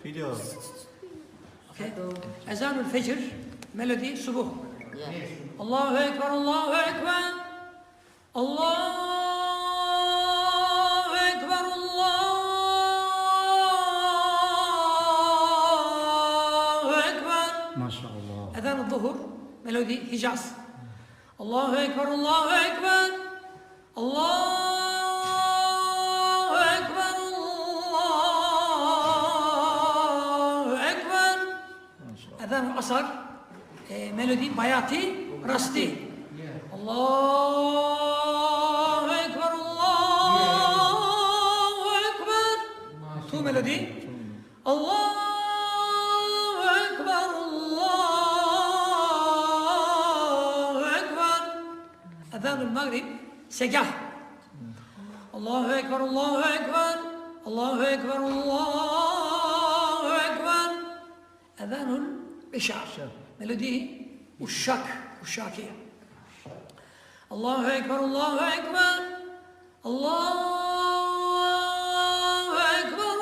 Biliyorum. Okay. Ezanul Fecr, melodi subuh. Yeah. Allahu Ekber, Allahu Ekber. Allahu Ekber, Allahu Ekber. Maşallah. Ezan-ı zuhur, melodi Hicaz. Allahu Ekber, Allahu Ekber. Allahu Ekber, Allahu Ekber. Ezan-ı asar, melodi Bayati, Rasti. Allahu Ekber, Allahu Ekber. Tu melodi. Allahu Ekber, Allahu Ekber. Ezan-ı Maghrib, Segah. Allahu Ekber, Allahu Ekber. Allahu Ekber, Allahu Ekber. Ezan-ı İşa, melodi Uşşak, Uşşakiye. Allahu Ekber, Allahu Ekber. Allahu Ekber,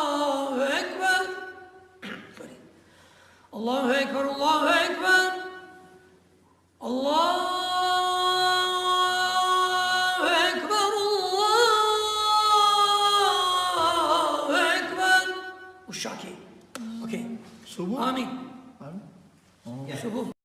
Allahu Ekber. Sorry. Allahu Ekber, Allahu Ekber. Allahu Ekber, Allahu Ekber. Uşşaki. Okay. Subuh? Amin. Amin. Subuh.